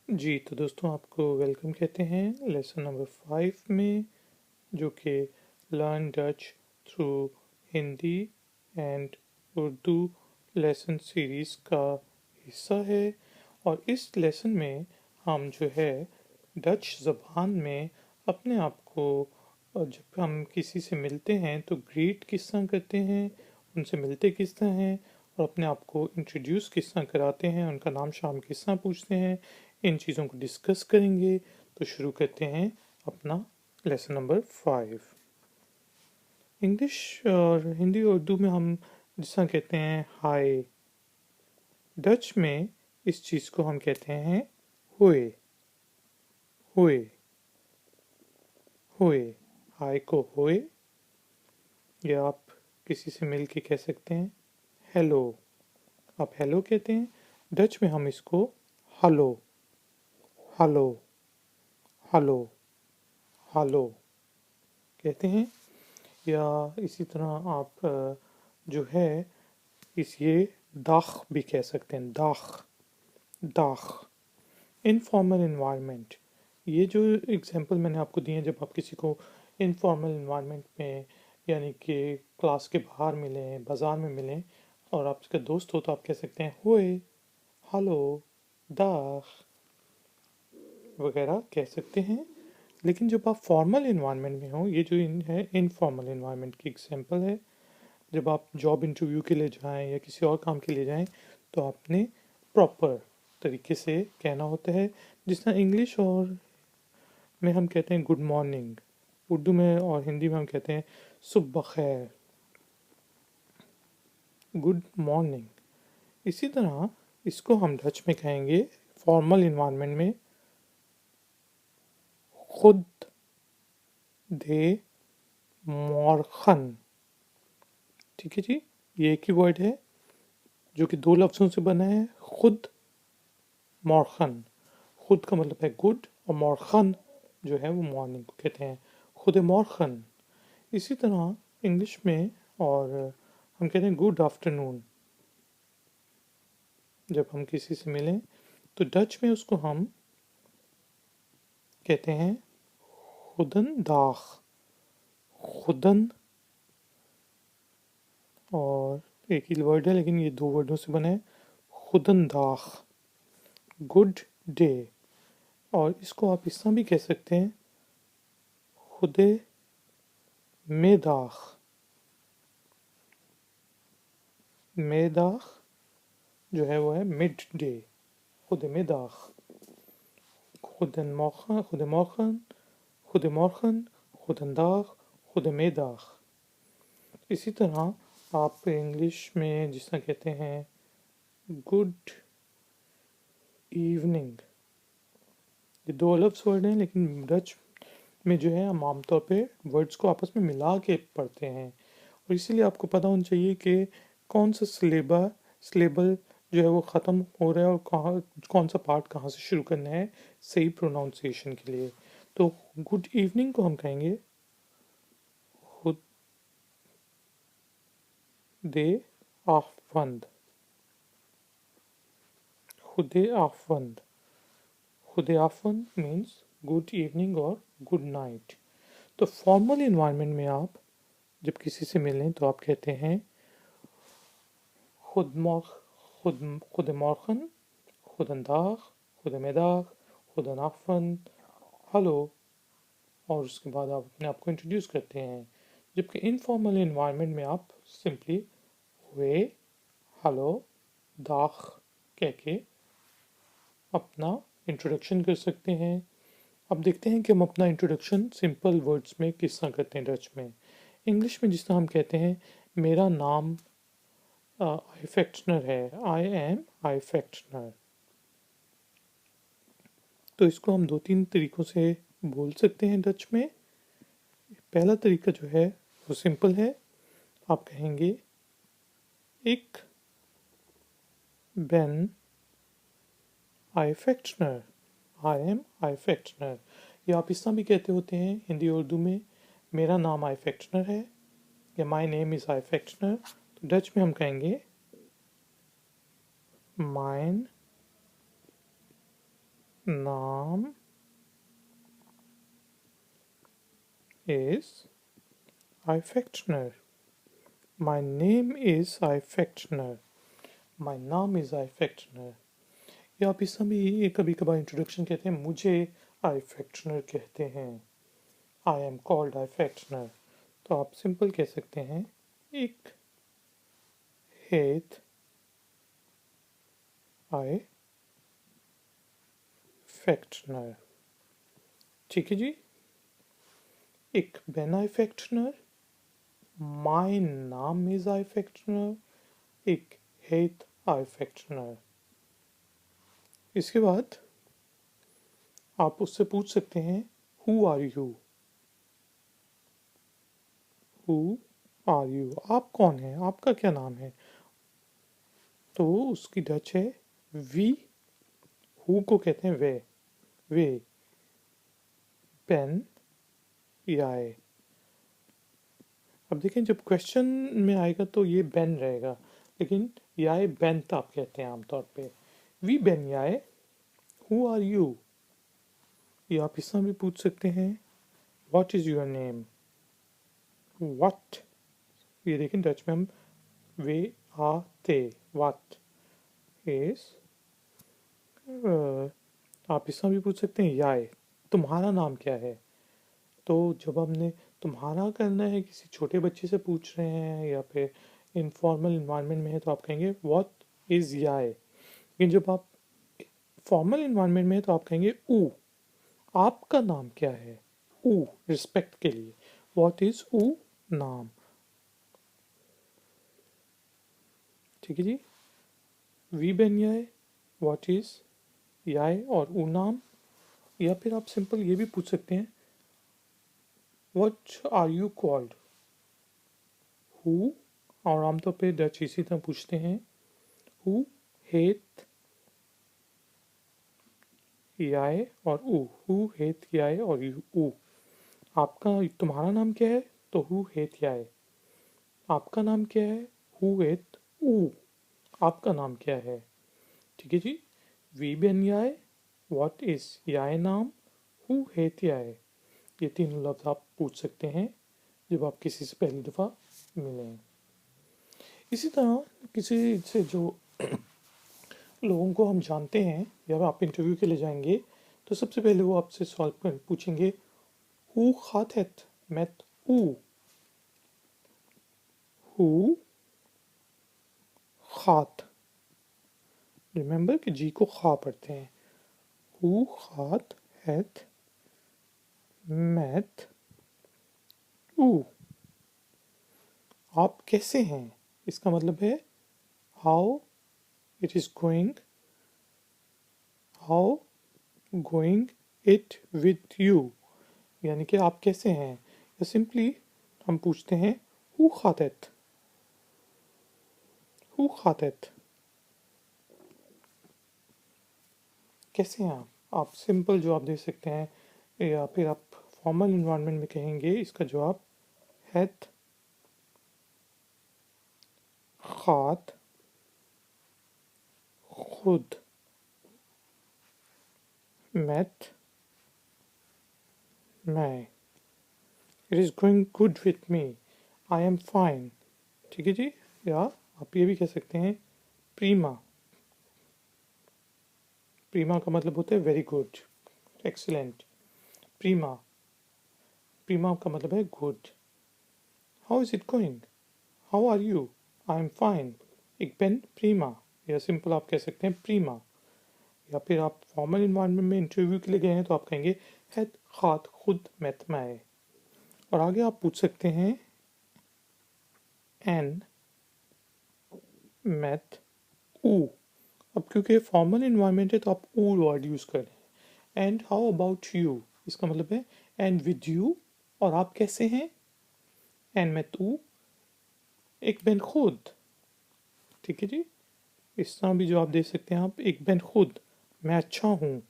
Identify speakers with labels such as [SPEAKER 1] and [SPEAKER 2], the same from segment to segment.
[SPEAKER 1] जी, तो दोस्तों आपको वेलकम कहते हैं लेसन नंबर 5 में, जो कि learn Dutch through Hindi and Urdu lesson series का हिस्सा है। और इस लेसन में हम जो है डच ज़बान में अपने आप को जब हम किसी से मिलते हैं तो ग्रीट किस तरह करते हैं, उनसे मिलते किस तरह हैं और अपने आप को इंट्रोड्यूस किस तरह कराते हैं, उनका नाम शाम किस तरह पूछते हैं, इन चीज़ों को डिस्कस करेंगे। तो शुरू करते हैं अपना लेसन नंबर 5। इंग्लिश और हिंदी और उर्दू में हम जिस तरह कहते हैं हाय, डच में इस चीज़ को हम कहते हैं हुए। हुए हुए हाय को हुए, या आप किसी से मिल के कह सकते हैं हेलो। आप हेलो कहते हैं, डच में हम इसको हलो हलो हलो हलो कहते हैं। या इसी तरह आप जो है इस ये दाख भी कह सकते हैं, दाख दाख। इनफॉर्मल इन्वायरमेंट, ये जो एग्जांपल मैंने आपको दिए हैं, जब आप किसी को इनफॉर्मल इन्वायरमेंट में यानी कि क्लास के बाहर मिलें, बाज़ार में मिलें और आपका दोस्त हो, तो आप कह सकते हैं हुए, हेलो, दाख वगैरह कह सकते हैं। लेकिन जब आप फॉर्मल इन्वायरमेंट में हो, ये जो इन है इनफॉर्मल इन्वायरमेंट की एग्जांपल है। जब आप जॉब इंटरव्यू के लिए जाएं या किसी और काम के लिए जाएं, तो आपने प्रॉपर तरीके से कहना होता है। जिस तरह इंग्लिश और में हम कहते हैं गुड मॉर्निंग, उर्दू में और हिंदी में हम कहते हैं सुबह खैर, गुड मॉर्निंग। इसी तरह इसको हम डच में कहेंगे फॉर्मल इन्वायरमेंट में खुद दे मॉर्खन। ठीक है जी, ये एक ही वर्ड है जो कि दो लफ्ज़ों से बना है, खुद मॉर्खन। खुद का मतलब है गुड और मॉर्खन जो है वो मॉर्निंग को कहते हैं, खुद मॉर्खन। इसी तरह इंग्लिश में और हम कहते हैं गुड आफ्टरनून जब हम किसी से मिलें, तो डच में उसको हम कहते हैं खुदन दाग। खुदन और एक ही वर्ड है लेकिन ये दो वर्डों से बना है, खुदन दाग, गुड डे। और इसको आप इस तरह भी कह सकते हैं खुदे मेदाग। मेदाग जो है वो है मिड डे, खुदे मेदाग, खुदन मौखन, खुदे मौखन, खुदे मौखन, खुदन दाग, खुदे मेदाग। इसी तरह आप इंग्लिश में जिस तरह कहते हैं गुड इवनिंग, ये दो अलग वर्ड हैं लेकिन डच में जो है हम आमतौर पे वर्ड्स को आपस में मिला के पढ़ते हैं। और इसीलिए आपको पता होना चाहिए कि कौन सा स्लेबल जो है वो ख़त्म हो रहा है और कहाँ कौन सा पार्ट कहाँ से शुरू करना है सही प्रोनाउंसिएशन के लिए। तो गुड इवनिंग को हम कहेंगे खुद दे आफंद, खुदे आफंद। खुदे आफंद मीन्स गुड इवनिंग और गुड नाइट। तो फॉर्मल इन्वायरमेंट में आप जब किसी से मिलें तो आप कहते हैं खुद खुद खुद मॉर्खन, खुदन दाग, खुद मेदाग, खुदन आफन, हेलो। और उसके बाद आप अपने आप को इंट्रोड्यूस करते हैं। जबकि इनफॉर्मल इन्वायरमेंट में आप सिंपली हुए, हेलो, दाग कह के अपना इंट्रोडक्शन कर सकते हैं। अब देखते हैं कि हम अपना इंट्रोडक्शन सिंपल वर्ड्स में किस तरह करते हैं डच में। इंग्लिश में जिस तरह हम कहते हैं मेरा नाम आई फैक्शनर है, आई एम आई फैक्शनर। तो इसको हम दो तीन तरीकों से बोल सकते हैं डच में। पहला तरीका जो है वो सिंपल है, आप कहेंगे एक बेन आई फैक्शनर, आई एम आई फैक्शनर। या आप इस तरह भी कहते होते हैं हिंदी और उर्दू में मेरा नाम आई फैक्शनर है या माई नेम इज़ आई फैक्शनर। तो डच में हम कहेंगे माइन नाम is Eifechtner. My name is Eifechtner. My नाम is Eifechtner. या आप इसमें भी कभी कभार इंट्रोडक्शन कहते हैं, मुझे Eifechtner कहते हैं। I am called Eifechtner. तो आप सिंपल कह सकते हैं, ik heet Eifechtner। ठीक है जी। ik ben Eifechtner। My नाम is Eifechtner। ik heet Eifechtner। इसके बाद आप उससे पूछ सकते हैं, who are you. Who are you, आप कौन हैं, आपका क्या नाम है। तो उसकी डच है वी। हु को कहते हैं वे। पेन याय। अब देखें, जब क्वेश्चन में आएगा तो ये बेन रहेगा, लेकिन याय बेन तो आप कहते हैं आमतौर पे। वी बेन याय, हु आर यू। ये आप इसमें भी पूछ सकते हैं, what is your name. What, ये देखें डच में हम वे आ ते, व्हाट इज। आप इसमें भी पूछ सकते हैं, याय तुम्हारा नाम क्या है। तो जब हमने तुम्हारा करना है, किसी छोटे बच्चे से पूछ रहे हैं या फिर इनफॉर्मल इन्वायरमेंट में है, तो आप कहेंगे व्हाट इज याय। लेकिन जब आप फॉर्मल इन्वायरमेंट में है तो आप कहेंगे ऊ, आपका नाम क्या है। ऊ रिस्पेक्ट के लिए, व्हाट इज ऊ नाम। ठीक है जी। वी बेन याय, व्हाट इज याय और ऊ नाम। या फिर आप सिंपल ये भी पूछ सकते हैं, what are you called. Who, और आमतौर पे डच इसी तरह पूछते हैं, हु हेट याय और ऊ। हु हेट याय और ऊ। आपका तुम्हारा नाम क्या है, तो हु हेट याय। आपका नाम क्या है, हु हेट ऊ। आपका नाम क्या है। ठीक है जी। वी बेन याय, व्हाट इज याय नाम, हु हेट याय। ये तीनों लफ्ज आप पूछ सकते हैं जब आप किसी से पहली दफ़ा मिलें। इसी तरह किसी से जो लोगों को हम जानते हैं, जब आप इंटरव्यू के लिए जाएंगे तो सबसे पहले वो आपसे सवाल पूछेंगे, who gaat het met u। Who gaat, remember कि जी को खा पढ़ते हैं। Who gaat het met u। आप कैसे हैं, इसका मतलब है how it is going, how going it with you, यानी कि आप कैसे हैं। या सिंपली हम पूछते हैं, who gaat het। Who gaat het, कैसे हैं आप सिंपल जवाब दे सकते हैं। या फिर आप फॉर्मल इन्वायरमेंट में कहेंगे इसका जवाब, het gaat goed met mij। It is going good with me, I am fine. ठीक है जी। या आप ये भी कह सकते हैं, प्रीमा। प्रीमा का मतलब होता है वेरी गुड, एक्सीलेंट। प्रीमा, प्रीमा का मतलब है good. How is it going, how are you, I am fine, ik ben prima। या सिंपल आप कह सकते हैं प्रीमा। या फिर आप फॉर्मल इन्वायरमेंट में इंटरव्यू के लिए गए हैं तो आप कहेंगे, het gaat goed met mij। और आगे आप पूछ सकते हैं, एन met u। अब क्योंकि फॉर्मल इन्वायरमेंट है तो आप ऊ वर्ड यूज़ कर रहे हैं। एंड हाउ अबाउट यू, इसका मतलब है एंड विद यू, और आप कैसे हैं। And met u, ik ben goed। ठीक है जी। इस तरह भी जवाब दे सकते हैं आप, ik ben goed, मैं अच्छा हूँ।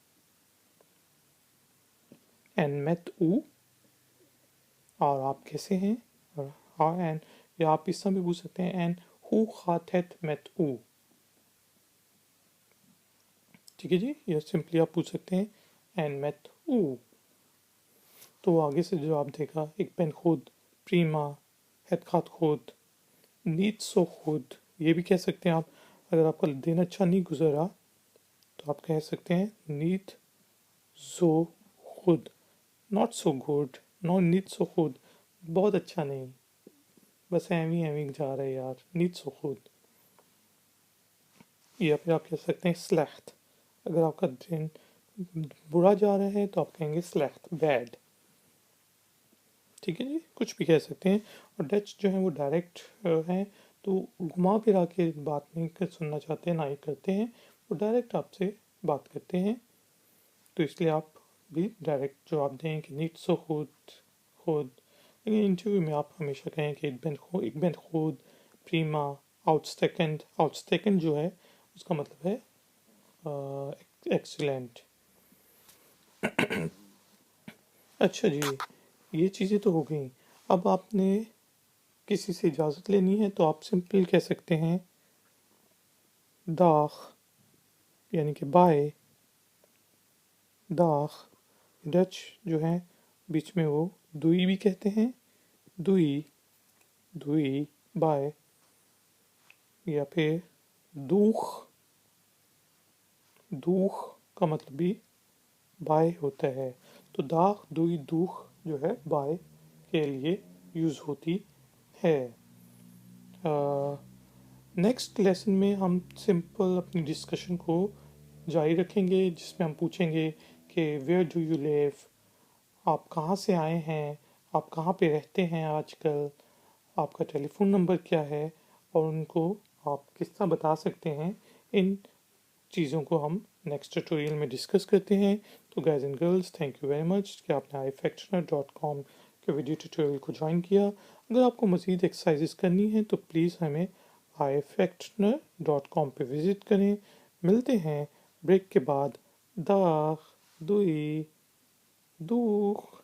[SPEAKER 1] एंड met u, और आप कैसे हैं। और हाँ एंड, या आप इस तरह भी पूछ सकते हैं, and who gaat het met u। ठीक है जी, या सिंपली आप पूछ सकते हैं एन मैथ ऊ। तो आगे से जो आप देखा, एक पेन खुद, प्रीमा, het gaat goed, niet so goed, ये भी कह सकते हैं आप। अगर आपका दिन अच्छा नहीं गुजरा तो आप कह सकते हैं neat so good, not so good, not neat so good, बहुत अच्छा नहीं, बस एवी एवी जा रहे हैं यार, नीट सो खुद। या फिर आप कह सकते हैं स्लेख्त, अगर आपका दिन बुरा जा रहा है तो आप कहेंगे स्लेख्त, बैड। ठीक है जी, कुछ भी कह सकते हैं। और डच जो है वो डायरेक्ट हैं, तो घुमा फिरा के बात नहीं कर सुनना चाहते हैं, ना ही करते हैं, वो डायरेक्ट आपसे बात करते हैं। तो इसलिए आप भी डायरेक्ट जवाब दें कि नीट सो खुद खुद। लेकिन इंटरव्यू में आप हमेशा कहें कि ik ben खुद, प्रीमा, आउटस्टेकेंड। आउटस्टेकेंड जो है उसका मतलब है एक्सीलेंट। अच्छा जी, ये चीज़ें तो हो गई। अब आपने किसी से इजाज़त लेनी है तो आप सिंपल कह सकते हैं दाग, यानी कि बाय। दाग डच जो है बीच में वो दुई भी कहते हैं, दुई, दुई बाय। या फिर दूख, दूख का मतलब भी बाय होता है। तो दाग दुई दूख जो है बाय के लिए यूज़ होती है। नेक्स्ट लेसन में हम सिंपल अपनी डिस्कशन को जारी रखेंगे, जिसमें हम पूछेंगे कि वेयर डू यू लिव, आप कहाँ से आए हैं, आप कहाँ पे रहते हैं आजकल, आपका टेलीफोन नंबर क्या है, और उनको आप किस तरह बता सकते हैं। इन चीज़ों को हम नेक्स्ट ट्यूटोरियल में डिस्कस करते हैं। तो guys and girls, thank you very much कि आपने ifactioner.com के वीडियो ट्यूटोरियल को ज्वाइन किया। अगर आपको मज़ीद एक्सरसाइजेस करनी है तो प्लीज़ हमें ifactioner.com पे विज़िट करें। मिलते हैं ब्रेक के बाद। दाग दुई दूख।